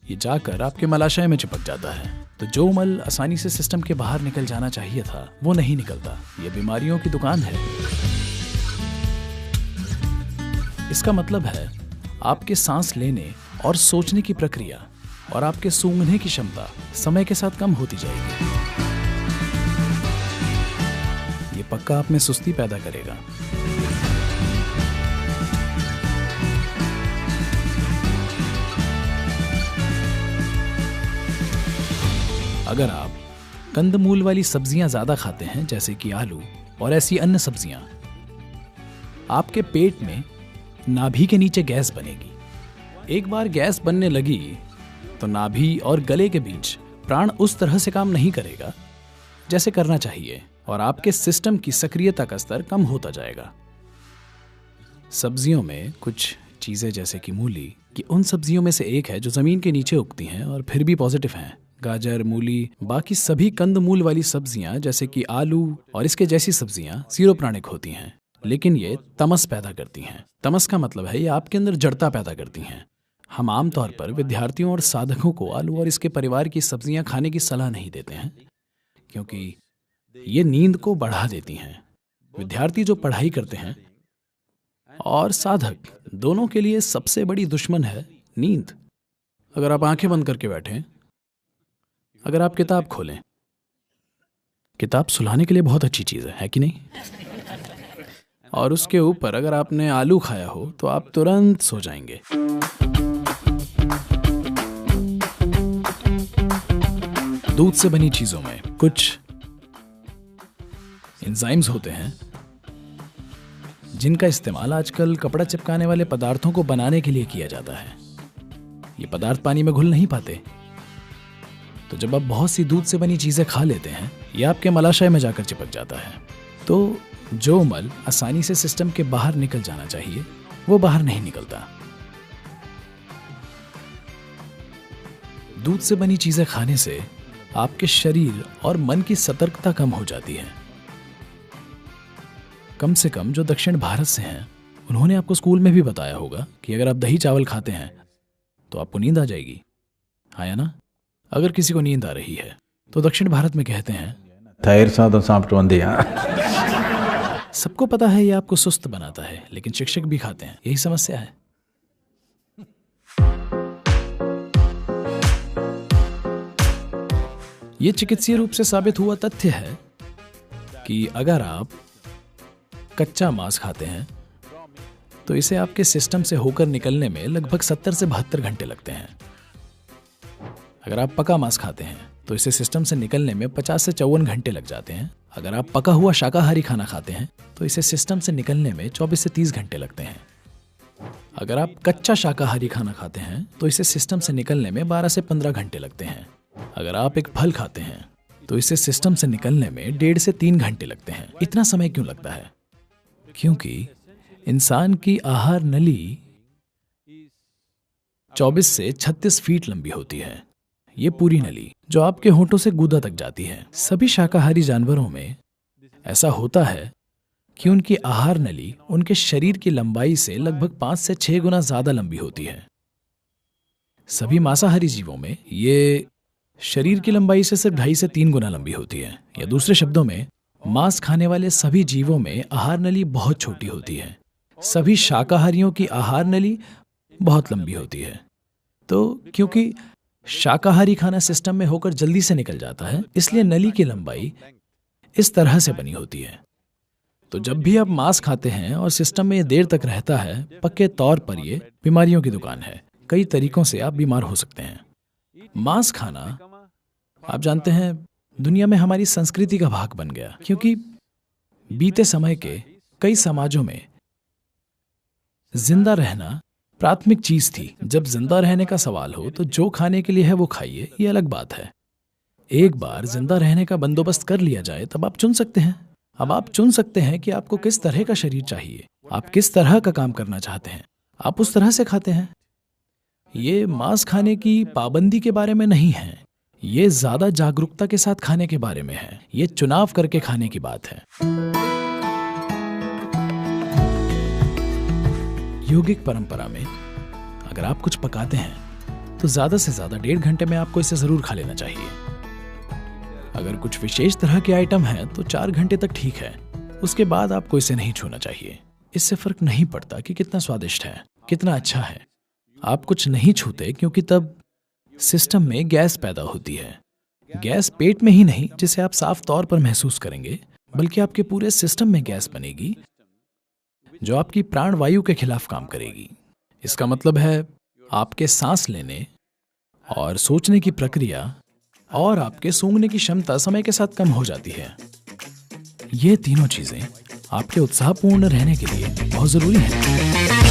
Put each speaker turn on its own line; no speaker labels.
ये जाकर आपके मलाशय में चिपक जाता है। तो जो मल आसानी से सिस्टम के बाहर निकल जाना चाहिए था वो नहीं निकलता। ये बीमारियों की दुकान है। इसका मतलब है आपके सांस लेने और सोचने की प्रक्रिया और आपके सूंघने की क्षमता समय के साथ कम होती जाएगी। ये पक्का आप में सुस्ती पैदा करेगा। अगर आप कंदमूल वाली सब्जियां ज्यादा खाते हैं, जैसे कि आलू और ऐसी अन्य सब्जियां, आपके पेट में नाभि के नीचे गैस बनेगी। एक बार गैस बनने लगी तो नाभि और गले के बीच प्राण उस तरह से काम नहीं करेगा जैसे करना चाहिए और आपके सिस्टम की सक्रियता का स्तर कम होता जाएगा। सब्जियों में कुछ चीजें जैसे कि मूली, कि उन सब्जियों में से एक है जो जमीन के नीचे उगती हैं और फिर भी पॉजिटिव हैं। गाजर, मूली, बाकी सभी कंदमूल वाली सब्जियां जैसे कि आलू और इसके जैसी सब्जियां जीरो प्राणिक होती हैं, लेकिन ये तमस पैदा करती हैं। तमस का मतलब है ये आपके अंदर जड़ता पैदा करती हैं। हम आमतौर पर विद्यार्थियों और साधकों को आलू और इसके परिवार की सब्जियां खाने की सलाह नहीं देते हैं, क्योंकि ये नींद को बढ़ा देती हैं। विद्यार्थी जो पढ़ाई करते हैं और साधक दोनों के लिए सबसे बड़ी दुश्मन है नींद। अगर आप आंखें बंद करके बैठें, अगर आप किताब खोलें, किताब सुलाने के लिए बहुत अच्छी चीज है कि नहीं? और उसके ऊपर अगर आपने आलू खाया हो तो आप तुरंत सो जाएंगे। दूध से बनी चीजों में कुछ एंजाइम्स होते हैं जिनका इस्तेमाल आजकल कपड़ा चिपकाने वाले पदार्थों को बनाने के लिए किया जाता है। ये पदार्थ पानी में घुल नहीं पाते, तो जब आप बहुत सी दूध से बनी चीजें खा लेते हैं, ये आपके मलाशय में जाकर चिपक जाता है। तो जो मल आसानी से सिस्टम के बाहर निकल जाना चाहिए वो बाहर नहीं निकलता। दूध से बनी चीजें खाने से आपके शरीर और मन की सतर्कता कम हो जाती है। कम से कम जो दक्षिण भारत से हैं, उन्होंने आपको स्कूल में भी बताया होगा कि अगर आप दही चावल खाते हैं तो आपको नींद आ जाएगी। हाँ या ना? अगर किसी को नींद आ रही है तो दक्षिण भारत में कहते हैं
तैर साधन साप्ट वंदिया।
सबको पता है ये आपको सुस्त बनाता है, लेकिन शिक्षक भी खाते हैं। यही समस्या है। ये चिकित्सीय रूप से साबित हुआ तथ्य है कि अगर आप कच्चा मांस खाते हैं तो इसे आपके सिस्टम से होकर निकलने में लगभग 70 से 72 घंटे लगते हैं। अगर आप पका मांस खाते हैं तो इसे सिस्टम से निकलने में 50 से 54 घंटे लग जाते हैं। अगर आप पका हुआ शाकाहारी खाना खाते हैं तो इसे सिस्टम से निकलने में 24 से 30 घंटे लगते हैं। अगर आप कच्चा शाकाहारी खाना खाते हैं तो इसे सिस्टम से निकलने में 12 से 15 घंटे लगते हैं। अगर आप एक फल खाते हैं तो इसे सिस्टम से निकलने में 1.5 से 3 घंटे लगते हैं। इतना समय क्यों लगता है? क्योंकि इंसान की आहार नली 24 से 36 फीट लंबी होती है। ये पूरी नली जो आपके होंठों से गूदा तक जाती है। सभी शाकाहारी जानवरों में ऐसा होता है कि उनकी आहार नली उनके शरीर की लंबाई से लगभग 5 से 6 गुना ज्यादा लंबी होती है। सभी मांसाहारी जीवों में ये शरीर की लंबाई से सिर्फ 2.5 से 3 गुना लंबी होती है। या दूसरे शब्दों में, मांस खाने वाले सभी जीवों में आहार नली बहुत छोटी होती है। सभी शाकाहारियों की आहार नली बहुत लंबी होती है। तो क्योंकि शाकाहारी खाना सिस्टम में होकर जल्दी से निकल जाता है, इसलिए नली की लंबाई इस तरह से बनी होती है। तो जब भी आप मांस खाते हैं और सिस्टम में ये देर तक रहता है, पक्के तौर पर ये बीमारियों की दुकान है। कई तरीकों से आप बीमार हो सकते हैं। मांस खाना, आप जानते हैं, दुनिया में हमारी संस्कृति का भाग बन गया, क्योंकि बीते समय के कई समाजों में जिंदा रहना प्राथमिक चीज थी। जब जिंदा रहने का सवाल हो तो जो खाने के लिए है वो खाइए, ये अलग बात है। एक बार जिंदा रहने का बंदोबस्त कर लिया जाए तब आप चुन सकते हैं। अब आप चुन सकते हैं कि आपको किस तरह का शरीर चाहिए, आप किस तरह का काम करना चाहते हैं, आप उस तरह से खाते हैं। ये मांस खाने की पाबंदी के बारे में नहीं है, ये ज्यादा जागरूकता के साथ खाने के बारे में है। ये चुनाव करके खाने की बात है। यौगिक परंपरा में अगर आप कुछ पकाते हैं तो ज्यादा से ज्यादा 1.5 घंटे में आपको इसे जरूर खा लेना चाहिए। अगर कुछ विशेष तरह के आइटम है तो 4 घंटे तक ठीक है, उसके बाद आपको इसे नहीं छूना चाहिए। इससे फर्क नहीं पड़ता कि कितना स्वादिष्ट है, कितना अच्छा है। आप कुछ नहीं छूते क्योंकि तब सिस्टम में गैस पैदा होती है। गैस पेट में ही नहीं, जिसे आप साफ तौर पर महसूस करेंगे, बल्कि आपके पूरे सिस्टम में गैस बनेगी जो आपकी प्राण वायु के खिलाफ काम करेगी। इसका मतलब है आपके सांस लेने और सोचने की प्रक्रिया और आपके सूंघने की क्षमता समय के साथ कम हो जाती है। ये तीनों चीजें आपके उत्साहपूर्ण रहने के लिए बहुत जरूरी हैं।